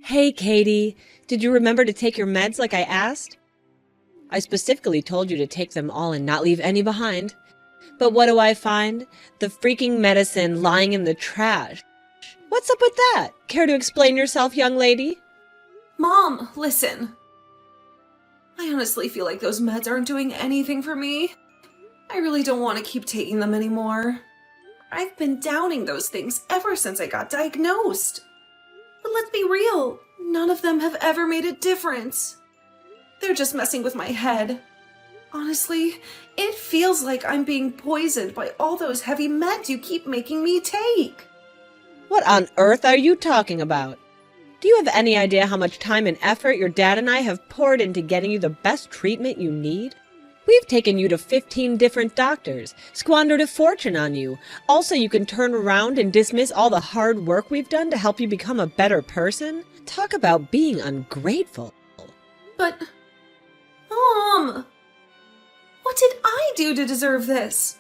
Hey, Katie, did you remember to take your meds like I asked? I specifically told you to take them all and not leave any behind. But what do I find? The freaking medicine lying in the trash. What's up with that? Care to explain yourself, young lady? Mom, listen. I honestly feel like those meds aren't doing anything for me. I really don't want to keep taking them anymore. I've been downing those things ever since I got diagnosed. But let's be real, none of them have ever made a difference. They're just messing with my head. Honestly, it feels like I'm being poisoned by all those heavy meds you keep making me take. What on earth are you talking about? Do you have any idea how much time and effort your dad and I have poured into getting you the best treatment you need? We've taken you to 15 different doctors, squandered a fortune on you. Also, you can turn around and dismiss all the hard work we've done to help you become a better person? Talk about being ungrateful. But, Mom, what did I do to deserve this?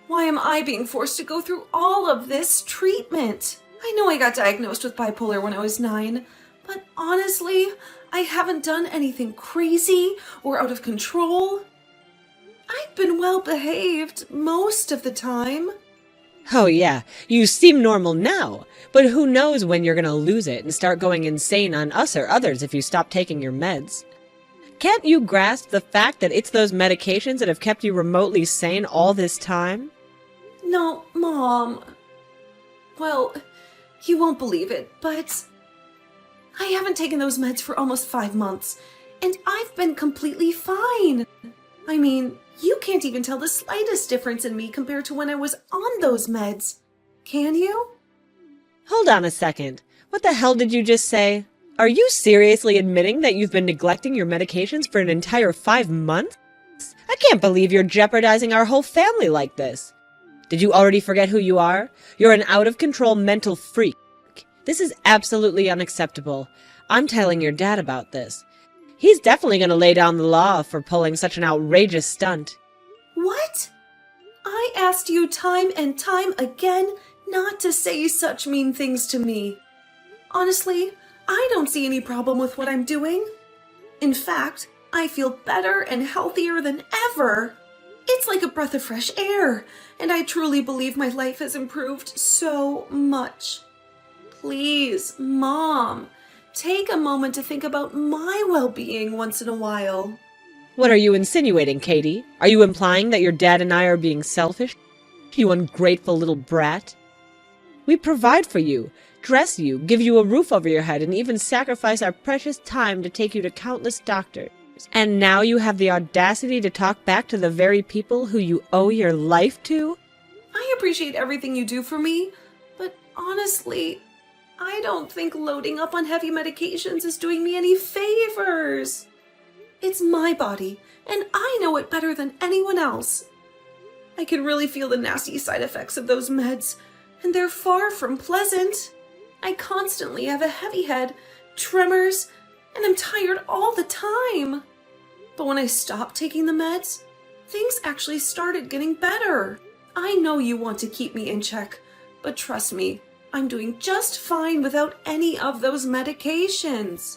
Why am I being forced to go through all of this treatment? I know I got diagnosed with bipolar when I was 9, but honestly, I haven't done anything crazy or out of control. I've been well behaved most of the time. Oh yeah, you seem normal now, but who knows when you're gonna lose it and start going insane on us or others if you stop taking your meds. Can't you grasp the fact that it's those medications that have kept you remotely sane all this time? No, Mom. Well, you won't believe it, but I haven't taken those meds for almost 5 months, and I've been completely fine. I mean, you can't even tell the slightest difference in me compared to when I was on those meds. Can you? Hold on a second. What the hell did you just say? Are you seriously admitting that you've been neglecting your medications for an entire 5 months? I can't believe you're jeopardizing our whole family like this. Did you already forget who you are? You're an out-of-control mental freak. This is absolutely unacceptable. I'm telling your dad about this. He's definitely going to lay down the law for pulling such an outrageous stunt. What? I asked you time and time again not to say such mean things to me. Honestly, I don't see any problem with what I'm doing. In fact, I feel better and healthier than ever. It's like a breath of fresh air, and I truly believe my life has improved so much. Please, Mom, take a moment to think about my well-being once in a while. What are you insinuating, Katie? Are you implying that your dad and I are being selfish? You ungrateful little brat. We provide for you, dress you, give you a roof over your head, and even sacrifice our precious time to take you to countless doctors. And now you have the audacity to talk back to the very people who you owe your life to? I appreciate everything you do for me, but honestly, I don't think loading up on heavy medications is doing me any favors. It's my body, and I know it better than anyone else. I can really feel the nasty side effects of those meds, and they're far from pleasant. I constantly have a heavy head, tremors, and I'm tired all the time. But when I stopped taking the meds, things actually started getting better. I know you want to keep me in check, but trust me, I'm doing just fine without any of those medications.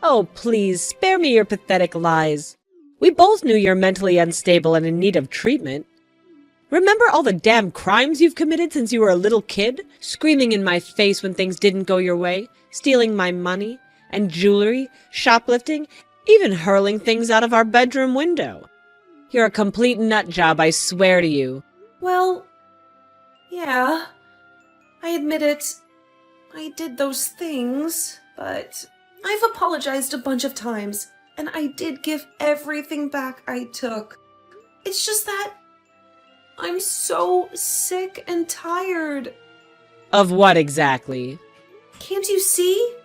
Oh, please, spare me your pathetic lies. We both knew you're mentally unstable and in need of treatment. Remember all the damn crimes you've committed since you were a little kid? Screaming in my face when things didn't go your way, stealing my money and jewelry, shoplifting, even hurling things out of our bedroom window. You're a complete nut job, I swear to you. Well, yeah, I admit it. I did those things, but I've apologized a bunch of times, and I did give everything back I took. It's just that I'm so sick and tired. Of what exactly? Can't you see?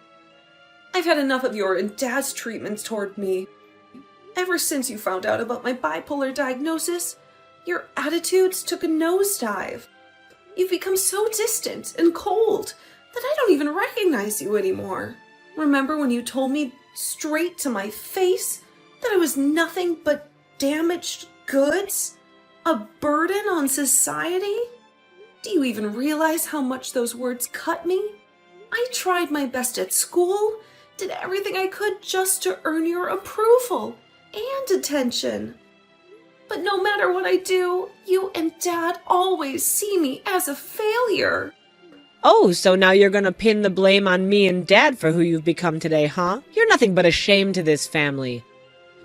I've had enough of your and Dad's treatments toward me. Ever since you found out about my bipolar diagnosis, your attitudes took a nosedive. You've become so distant and cold that I don't even recognize you anymore. Remember when you told me straight to my face that I was nothing but damaged goods? A burden on society? Do you even realize how much those words cut me? I tried my best at school, did everything I could just to earn your approval and attention. But no matter what I do, you and Dad always see me as a failure. Oh, so now you're gonna pin the blame on me and Dad for who you've become today, huh? You're nothing but a shame to this family.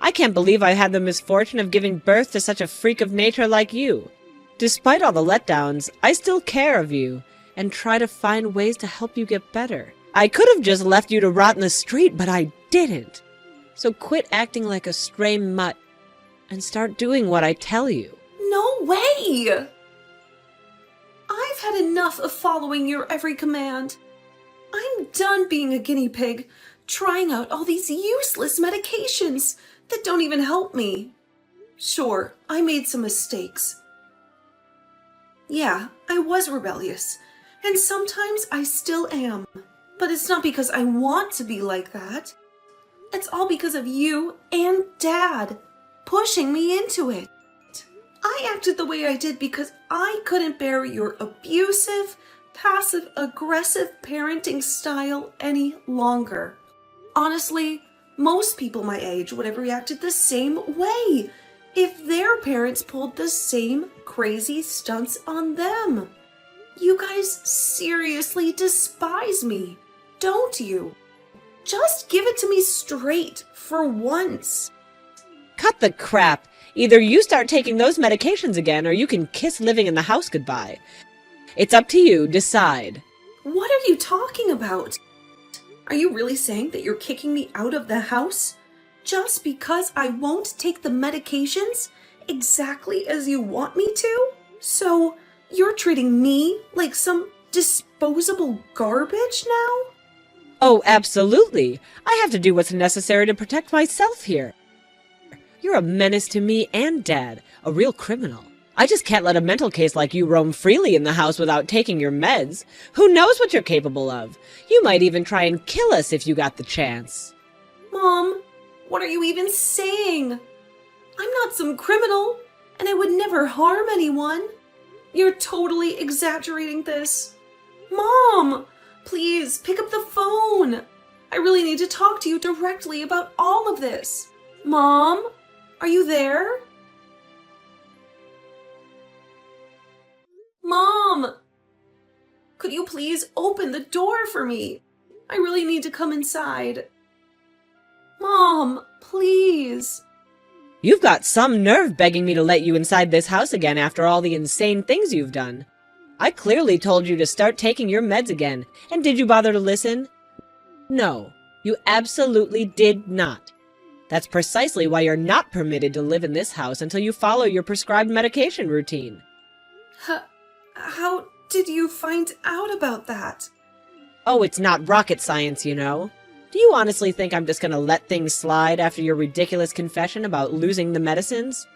I can't believe I had the misfortune of giving birth to such a freak of nature like you. Despite all the letdowns, I still care of you and try to find ways to help you get better. I could have just left you to rot in the street, but I didn't. So quit acting like a stray mutt and start doing what I tell you. No way! I've had enough of following your every command. I'm done being a guinea pig, trying out all these useless medications that don't even help me. Sure, I made some mistakes. Yeah, I was rebellious, and sometimes I still am. But it's not because I want to be like that. It's all because of you and Dad pushing me into it. I acted the way I did because I couldn't bear your abusive, passive-aggressive parenting style any longer. Honestly, most people my age would have reacted the same way if their parents pulled the same crazy stunts on them. You guys seriously despise me, don't you? Just give it to me straight for once. Cut the crap. Either you start taking those medications again, or you can kiss living in the house goodbye. It's up to you. Decide. What are you talking about? Are you really saying that you're kicking me out of the house just because I won't take the medications exactly as you want me to? So you're treating me like some disposable garbage now? Oh, absolutely. I have to do what's necessary to protect myself here. You're a menace to me and Dad, a real criminal. I just can't let a mental case like you roam freely in the house without taking your meds. Who knows what you're capable of? You might even try and kill us if you got the chance. Mom, what are you even saying? I'm not some criminal, and I would never harm anyone. You're totally exaggerating this. Mom, please pick up the phone. I really need to talk to you directly about all of this. Mom, are you there? Mom! Could you please open the door for me? I really need to come inside. Mom, please. You've got some nerve begging me to let you inside this house again after all the insane things you've done. I clearly told you to start taking your meds again, and did you bother to listen? No, you absolutely did not. That's precisely why you're not permitted to live in this house until you follow your prescribed medication routine. How did you find out about that? Oh, it's not rocket science, you know. Do you honestly think I'm just gonna let things slide after your ridiculous confession about losing the medicines?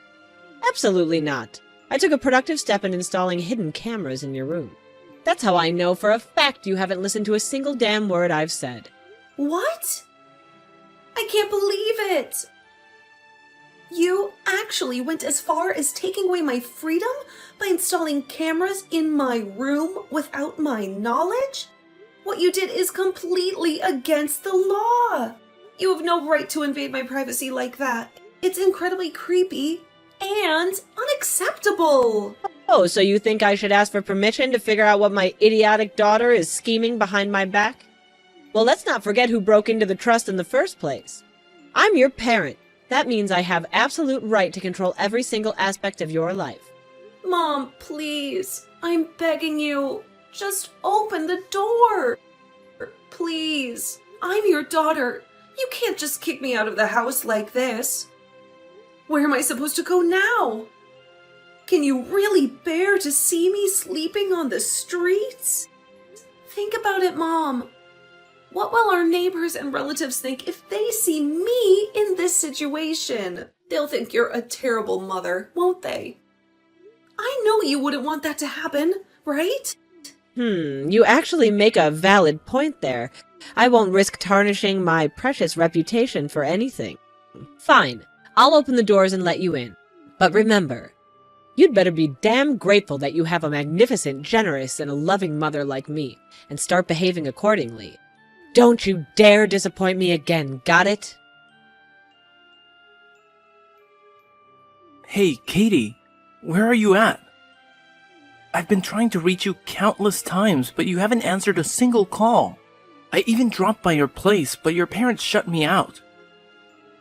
Absolutely not. I took a productive step in installing hidden cameras in your room. That's how I know for a fact you haven't listened to a single damn word I've said. What? I can't believe it! You actually went as far as taking away my freedom by installing cameras in my room without my knowledge? What you did is completely against the law. You have no right to invade my privacy like that. It's incredibly creepy and unacceptable. Oh, so you think I should ask for permission to figure out what my idiotic daughter is scheming behind my back? Well, let's not forget who broke into the trust in the first place. I'm your parent. That means I have absolute right to control every single aspect of your life. Mom, please. I'm begging you. Just open the door. Please. I'm your daughter. You can't just kick me out of the house like this. Where am I supposed to go now? Can you really bear to see me sleeping on the streets? Think about it, Mom. What will our neighbors and relatives think if they see me in this situation? They'll think you're a terrible mother, won't they? I know you wouldn't want that to happen, right? You actually make a valid point there. I won't risk tarnishing my precious reputation for anything. Fine, I'll open the doors and let you in. But remember, You'd better be damn grateful that you have a magnificent, generous, and a loving mother like me, and start behaving accordingly. Don't you dare disappoint me again, got it? Hey, Katie, where are you at? I've been trying to reach you countless times, but you haven't answered a single call. I even dropped by your place, but your parents shut me out.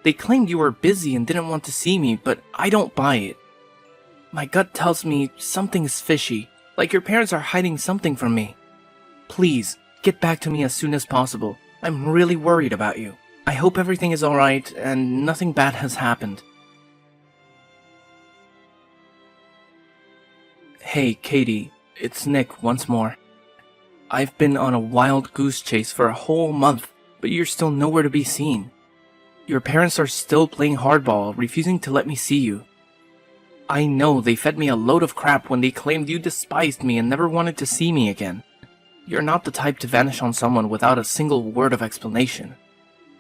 They claimed you were busy and didn't want to see me, but I don't buy it. My gut tells me something's fishy, like your parents are hiding something from me. Please, get back to me as soon as possible. I'm really worried about you. I hope everything is alright and nothing bad has happened. Hey, Katie, it's Nick once more. I've been on a wild goose chase for a whole month, but you're still nowhere to be seen. Your parents are still playing hardball, refusing to let me see you. I know they fed me a load of crap when they claimed you despised me and never wanted to see me again. You're not the type to vanish on someone without a single word of explanation.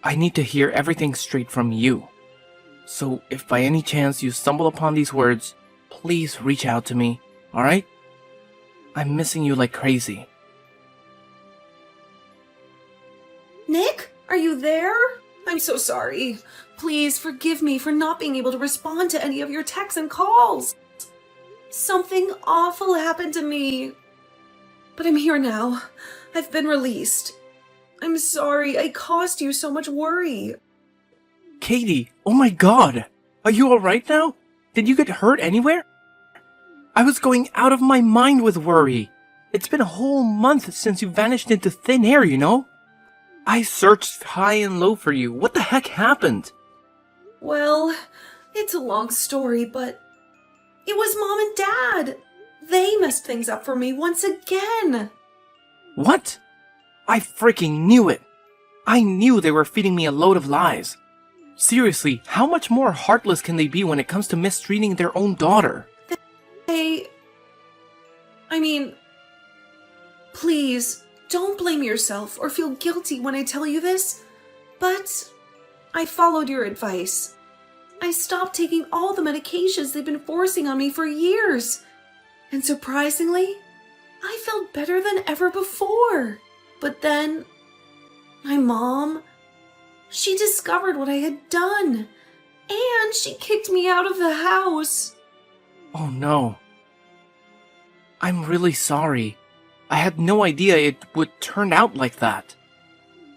I need to hear everything straight from you. So if by any chance you stumble upon these words, please reach out to me, alright? I'm missing you like crazy. Nick, are you there? I'm so sorry. Please forgive me for not being able to respond to any of your texts and calls. Something awful happened to me. But I'm here now. I've been released. I'm sorry I caused you so much worry. Katie, oh my god! Are you alright now? Did you get hurt anywhere? I was going out of my mind with worry. It's been a whole month since you vanished into thin air, you know? I searched high and low for you. What the heck happened? Well, it's a long story, but it was Mom and Dad. They messed things up for me once again. What? I freaking knew it. I knew they were feeding me a load of lies. Seriously, how much more heartless can they be when it comes to mistreating their own daughter? Please, don't blame yourself or feel guilty when I tell you this, but I followed your advice. I stopped taking all the medications they've been forcing on me for years. And surprisingly, I felt better than ever before. But then, my mom, she discovered what I had done, and she kicked me out of the house. Oh no. I'm really sorry. I had no idea it would turn out like that.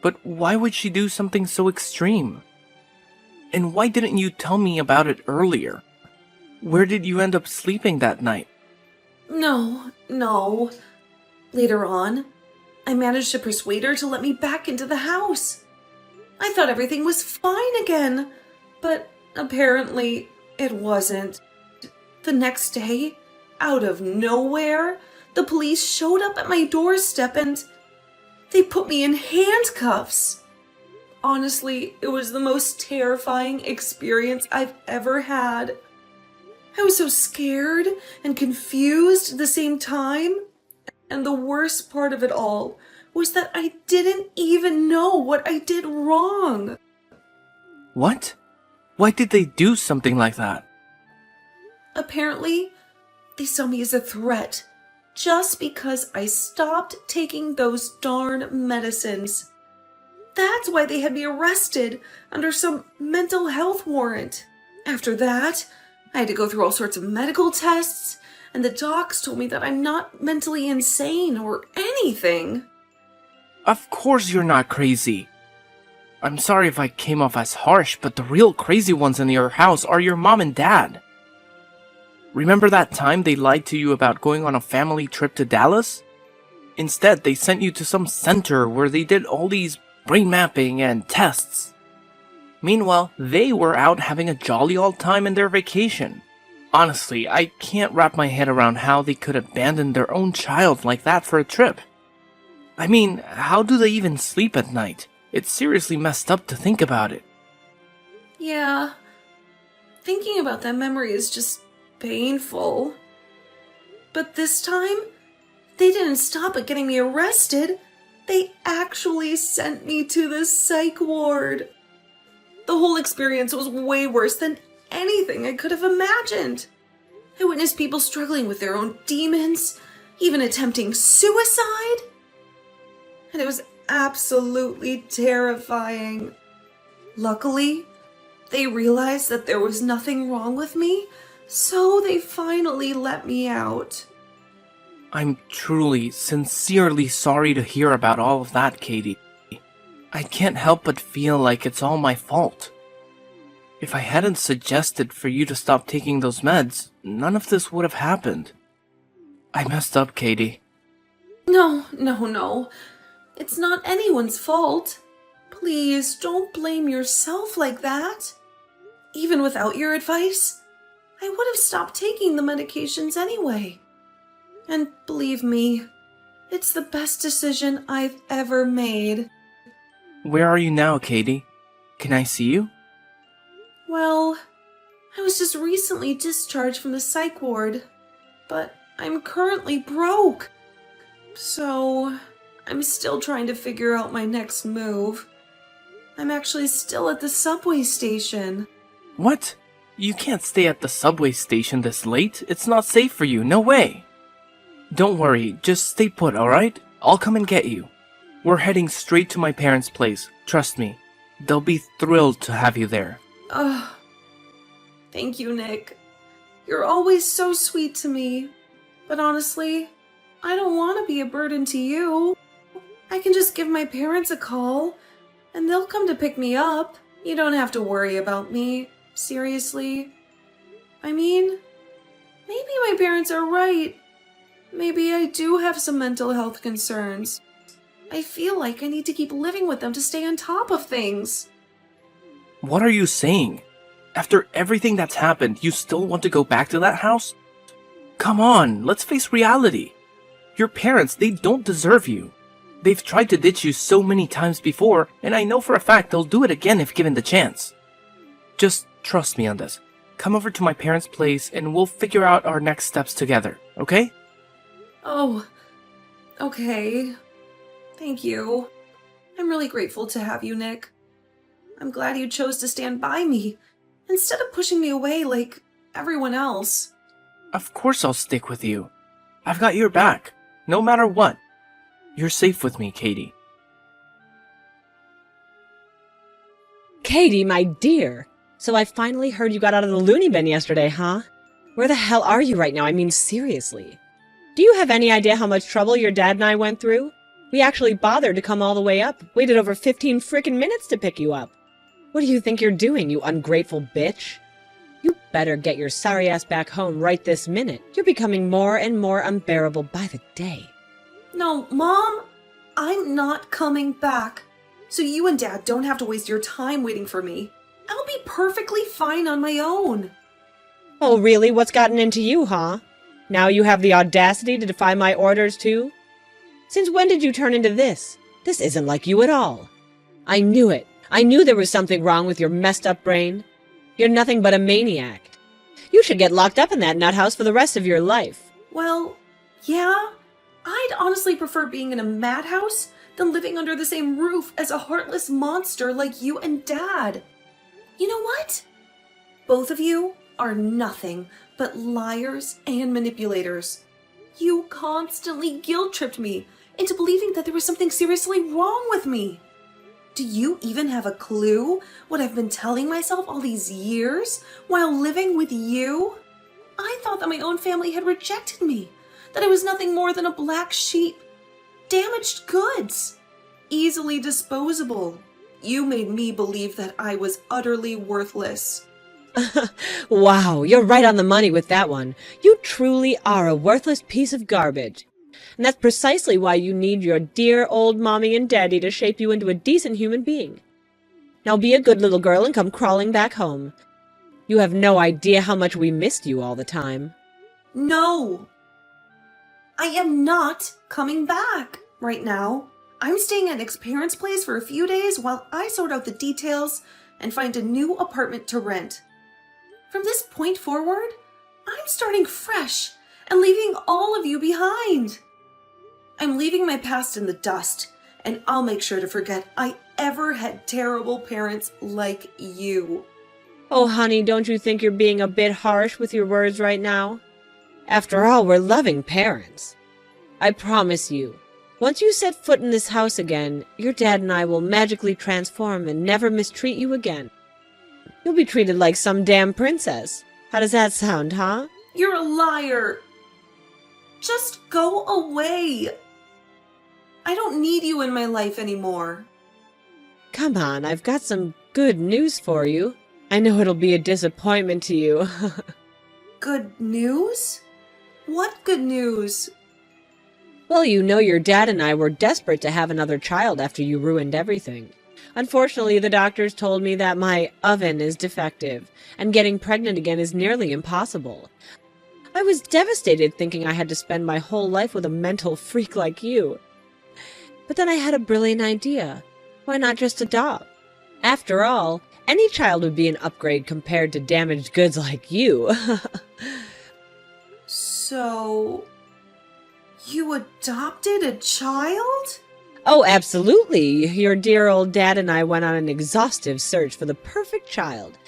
But why would she do something so extreme? And why didn't you tell me about it earlier? Where did you end up sleeping that night? No. Later on, I managed to persuade her to let me back into the house. I thought everything was fine again, but apparently it wasn't. The next day, out of nowhere, the police showed up at my doorstep and they put me in handcuffs. Honestly, it was the most terrifying experience I've ever had. I was so scared and confused at the same time. And the worst part of it all was that I didn't even know what I did wrong. What? Why did they do something like that? Apparently, they saw me as a threat just because I stopped taking those darn medicines. That's why they had me arrested under some mental health warrant. After that, I had to go through all sorts of medical tests, and the docs told me that I'm not mentally insane or anything. Of course you're not crazy. I'm sorry if I came off as harsh, but the real crazy ones in your house are your mom and dad. Remember that time they lied to you about going on a family trip to Dallas? Instead, they sent you to some center where they did all these brain mapping and tests. Meanwhile, they were out having a jolly old time in their vacation. Honestly, I can't wrap my head around how they could abandon their own child like that for a trip. I mean, how do they even sleep at night? It's seriously messed up to think about it. Yeah, thinking about that memory is just painful. But this time, they didn't stop at getting me arrested. They actually sent me to the psych ward. The whole experience was way worse than anything I could have imagined. I witnessed people struggling with their own demons, even attempting suicide. And it was absolutely terrifying. Luckily, they realized that there was nothing wrong with me, so they finally let me out. I'm truly, sincerely sorry to hear about all of that, Katie. I can't help but feel like it's all my fault. If I hadn't suggested for you to stop taking those meds, none of this would have happened. I messed up, Katie. No. It's not anyone's fault. Please, don't blame yourself like that. Even without your advice, I would have stopped taking the medications anyway. And believe me, it's the best decision I've ever made. Where are you now, Katie? Can I see you? Well, I was just recently discharged from the psych ward, but I'm currently broke. So, I'm still trying to figure out my next move. I'm actually still at the subway station. What? You can't stay at the subway station this late. It's not safe for you. No way. Don't worry. Just stay put, alright? I'll come and get you. We're heading straight to my parents' place. Trust me. They'll be thrilled to have you there. Thank you, Nick. You're always so sweet to me. But honestly, I don't want to be a burden to you. I can just give my parents a call, and they'll come to pick me up. You don't have to worry about me. Seriously. I mean, maybe my parents are right. Maybe I do have some mental health concerns. I feel like I need to keep living with them to stay on top of things. What are you saying? After everything that's happened, you still want to go back to that house? Come on, let's face reality. Your parents, they don't deserve you. They've tried to ditch you so many times before, and I know for a fact they'll do it again if given the chance. Just trust me on this. Come over to my parents' place and we'll figure out our next steps together, okay? Oh, okay. Thank you. I'm really grateful to have you, Nick. I'm glad you chose to stand by me, instead of pushing me away like everyone else. Of course I'll stick with you. I've got your back, no matter what. You're safe with me, Katie. Katie, my dear. So I finally heard you got out of the loony bin yesterday, huh? Where the hell are you right now? I mean, seriously. Do you have any idea how much trouble your dad and I went through? We actually bothered to come all the way up, waited over 15 frickin' minutes to pick you up. What do you think you're doing, you ungrateful bitch? You better get your sorry ass back home right this minute. You're becoming more and more unbearable by the day. No, Mom, I'm not coming back. So you and Dad don't have to waste your time waiting for me. I'll be perfectly fine on my own. Oh, really? What's gotten into you, huh? Now you have the audacity to defy my orders, too? Since when did you turn into this? This isn't like you at all. I knew it. I knew there was something wrong with your messed up brain. You're nothing but a maniac. You should get locked up in that nut house for the rest of your life. Well, yeah, I'd honestly prefer being in a madhouse than living under the same roof as a heartless monster like you and Dad. You know what? Both of you are nothing but liars and manipulators. You constantly guilt-tripped me into believing that there was something seriously wrong with me. Do you even have a clue what I've been telling myself all these years while living with you? I thought that my own family had rejected me, that I was nothing more than a black sheep, damaged goods, easily disposable. You made me believe that I was utterly worthless. Wow, you're right on the money with that one. You truly are a worthless piece of garbage. And that's precisely why you need your dear old mommy and daddy to shape you into a decent human being. Now be a good little girl and come crawling back home. You have no idea how much we missed you all the time. No! I am not coming back right now. I'm staying at Nick's parents' place for a few days while I sort out the details and find a new apartment to rent. From this point forward, I'm starting fresh and leaving all of you behind. I'm leaving my past in the dust, and I'll make sure to forget I ever had terrible parents like you. Oh, honey, don't you think you're being a bit harsh with your words right now? After all, we're loving parents. I promise you, once you set foot in this house again, your dad and I will magically transform and never mistreat you again. You'll be treated like some damn princess. How does that sound, huh? You're a liar. Just go away. I don't need you in my life anymore. Come on, I've got some good news for you. I know it'll be a disappointment to you. Good news? What good news? Well, you know your dad and I were desperate to have another child after you ruined everything. Unfortunately, the doctors told me that my oven is defective, and getting pregnant again is nearly impossible. I was devastated thinking I had to spend my whole life with a mental freak like you. But then I had a brilliant idea. Why not just adopt? After all, any child would be an upgrade compared to damaged goods like you. So, you adopted a child? Oh, absolutely. Your dear old dad and I went on an exhaustive search for the perfect child.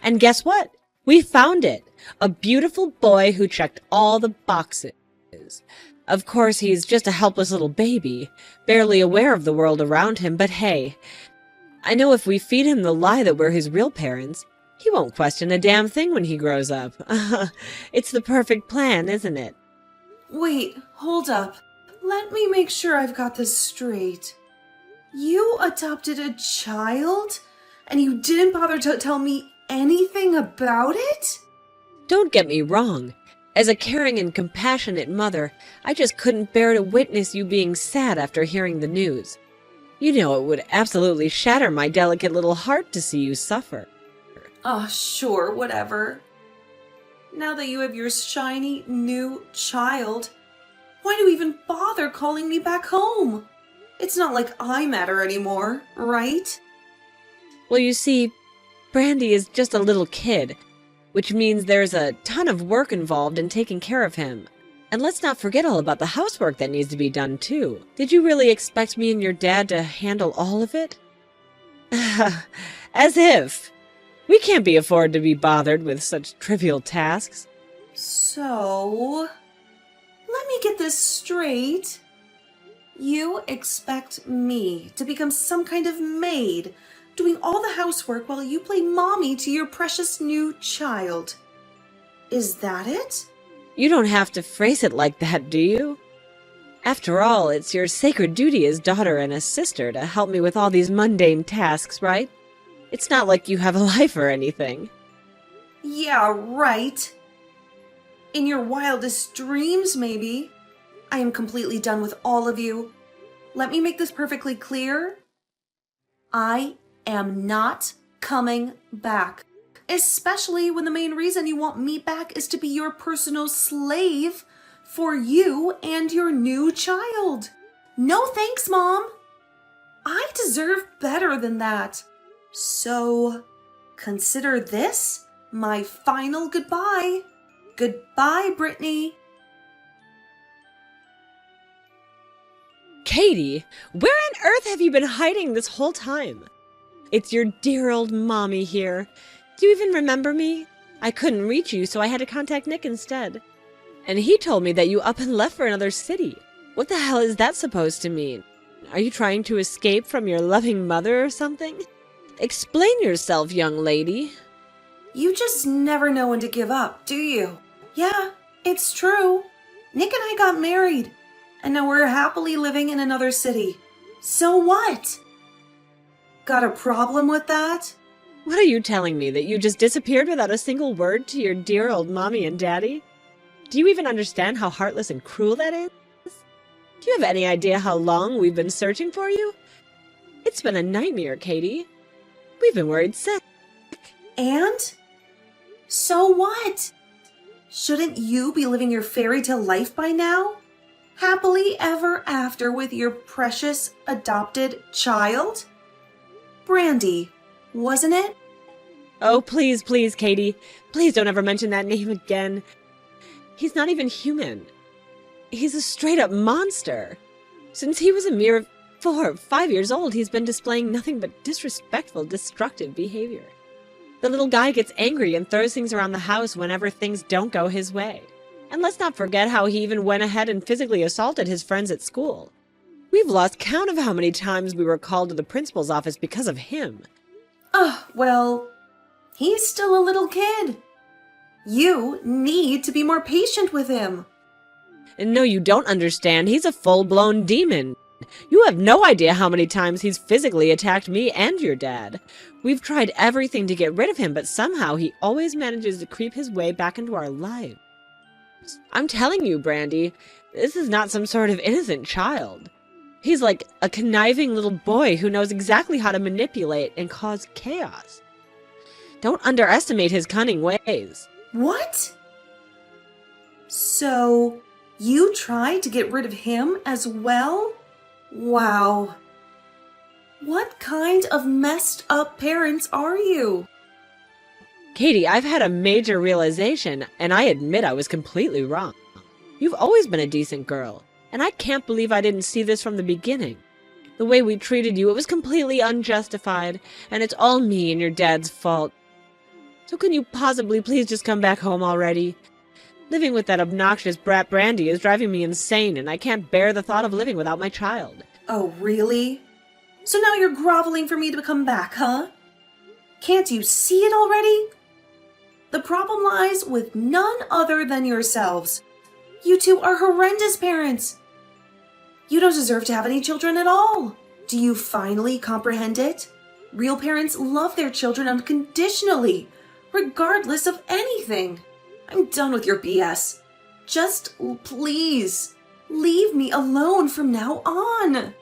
And guess what? We found it. A beautiful boy who checked all the boxes. Of course, he's just a helpless little baby, barely aware of the world around him, but hey, I know if we feed him the lie that we're his real parents, he won't question a damn thing when he grows up. It's the perfect plan, isn't it? Wait, hold up. Let me make sure I've got this straight. You adopted a child? And you didn't bother to tell me anything about it? Don't get me wrong. As a caring and compassionate mother, I just couldn't bear to witness you being sad after hearing the news. You know it would absolutely shatter my delicate little heart to see you suffer. Oh, sure, whatever. Now that you have your shiny new child, why do you even bother calling me back home? It's not like I matter anymore, right? Well, you see, Brandy is just a little kid, which means there's a ton of work involved in taking care of him. And let's not forget all about the housework that needs to be done, too. Did you really expect me and your dad to handle all of it? As if. We can't be afforded to be bothered with such trivial tasks. So, let me get this straight. You expect me to become some kind of maid, doing all the housework while you play mommy to your precious new child. Is that it? You don't have to phrase it like that, do you? After all, it's your sacred duty as daughter and as sister to help me with all these mundane tasks, right? It's not like you have a life or anything. Yeah, right. In your wildest dreams, maybe. I am completely done with all of you. Let me make this perfectly clear. I am not coming back. Especially when the main reason you want me back is to be your personal slave for you and your new child. No thanks, Mom. I deserve better than that. So, consider this my final goodbye. Goodbye, Brittany. Katie, where on earth have you been hiding this whole time? It's your dear old mommy here. Do you even remember me? I couldn't reach you, so I had to contact Nick instead. And he told me that you up and left for another city. What the hell is that supposed to mean? Are you trying to escape from your loving mother or something? Explain yourself, young lady. You just never know when to give up, do you? Yeah, it's true. Nick and I got married, and now we're happily living in another city. So what? Got a problem with that? What are you telling me, that you just disappeared without a single word to your dear old mommy and daddy? Do you even understand how heartless and cruel that is? Do you have any idea how long we've been searching for you? It's been a nightmare, Katie. We've been worried sick. And? So what? Shouldn't you be living your fairy tale life by now? Happily ever after with your precious adopted child? Brandy, wasn't it? Oh, please, please, Katie. Please don't ever mention that name again. He's not even human. He's a straight-up monster. Since he was a mere 4 or 5 years old, he's been displaying nothing but disrespectful, destructive behavior. The little guy gets angry and throws things around the house whenever things don't go his way. And let's not forget how he even went ahead and physically assaulted his friends at school. We've lost count of how many times we were called to the principal's office because of him. Well, he's still a little kid. You need to be more patient with him. And no, you don't understand. He's a full-blown demon. You have no idea how many times he's physically attacked me and your dad. We've tried everything to get rid of him, but somehow he always manages to creep his way back into our lives. I'm telling you, Brandy, this is not some sort of innocent child. He's like a conniving little boy who knows exactly how to manipulate and cause chaos. Don't underestimate his cunning ways. What? So, you tried to get rid of him as well? Wow. What kind of messed up parents are you? Katie, I've had a major realization, and I admit I was completely wrong. You've always been a decent girl, and I can't believe I didn't see this from the beginning. The way we treated you, it was completely unjustified, and it's all me and your dad's fault. So can you possibly please just come back home already? Living with that obnoxious brat Brandy is driving me insane, and I can't bear the thought of living without my child. Oh, really? So now you're groveling for me to come back, huh? Can't you see it already? The problem lies with none other than yourselves. You two are horrendous parents. You don't deserve to have any children at all. Do you finally comprehend it? Real parents love their children unconditionally, regardless of anything. I'm done with your BS. Just please, leave me alone from now on.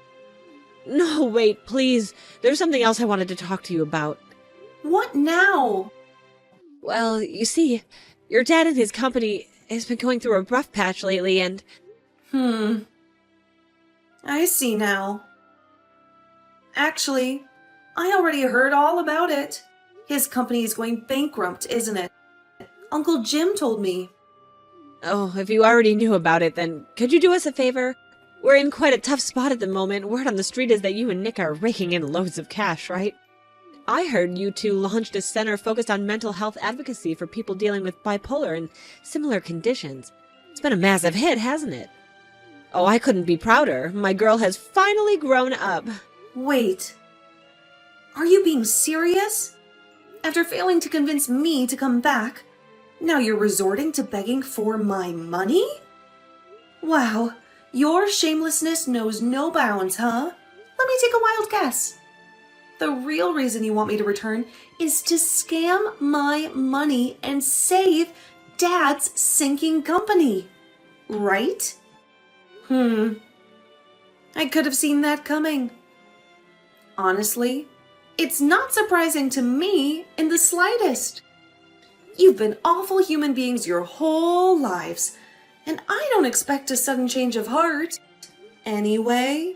No, wait, please. There's something else I wanted to talk to you about. What now? Well, you see, your dad and his company has been going through a rough patch lately, and... I see now. Actually, I already heard all about it. His company is going bankrupt, isn't it? Uncle Jim told me. Oh, if you already knew about it, then could you do us a favor? We're in quite a tough spot at the moment. Word on the street is that you and Nick are raking in loads of cash, right? I heard you two launched a center focused on mental health advocacy for people dealing with bipolar and similar conditions. It's been a massive hit, hasn't it? Oh, I couldn't be prouder. My girl has finally grown up. Wait. Are you being serious? After failing to convince me to come back, now you're resorting to begging for my money? Wow, your shamelessness knows no bounds, huh? Let me take a wild guess. The real reason you want me to return is to scam my money and save Dad's sinking company, right? I could have seen that coming. Honestly, it's not surprising to me in the slightest. You've been awful human beings your whole lives, and I don't expect a sudden change of heart. Anyway,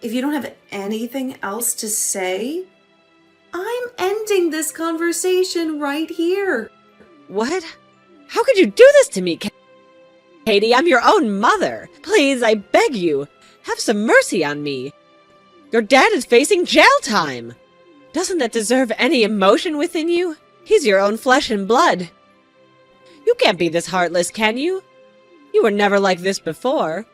if you don't have anything else to say, I'm ending this conversation right here. What? How could you do this to me, Katie? I'm your own mother. Please, I beg you, have some mercy on me. Your dad is facing jail time. Doesn't that deserve any emotion within you? He's your own flesh and blood. You can't be this heartless, can you? You were never like this before.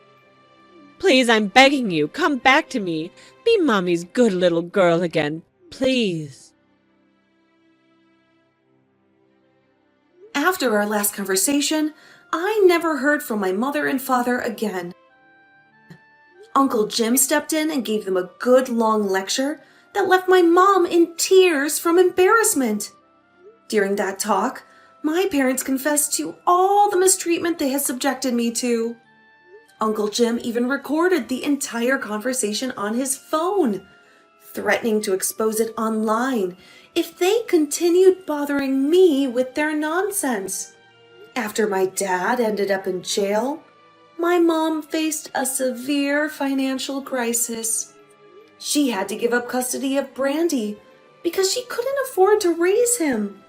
Please, I'm begging you, come back to me. Be Mommy's good little girl again, please. After our last conversation, I never heard from my mother and father again. Uncle Jim stepped in and gave them a good long lecture that left my mom in tears from embarrassment. During that talk, my parents confessed to all the mistreatment they had subjected me to. Uncle Jim even recorded the entire conversation on his phone, threatening to expose it online if they continued bothering me with their nonsense. After my dad ended up in jail, my mom faced a severe financial crisis. She had to give up custody of Brandy because she couldn't afford to raise him.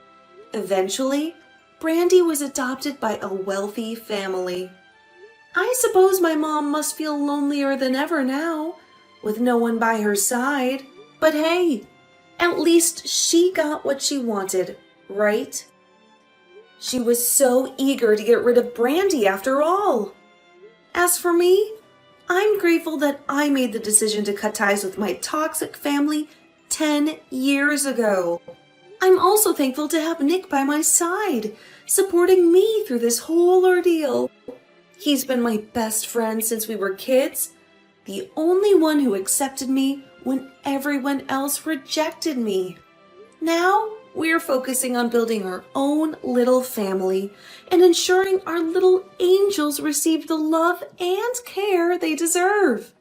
Eventually, Brandy was adopted by a wealthy family. I suppose my mom must feel lonelier than ever now, with no one by her side. But hey, at least she got what she wanted, right? She was so eager to get rid of Brandy after all. As for me, I'm grateful that I made the decision to cut ties with my toxic family 10 years ago. I'm also thankful to have Nick by my side, supporting me through this whole ordeal. He's been my best friend since we were kids, the only one who accepted me when everyone else rejected me. Now, we're focusing on building our own little family and ensuring our little angels receive the love and care they deserve.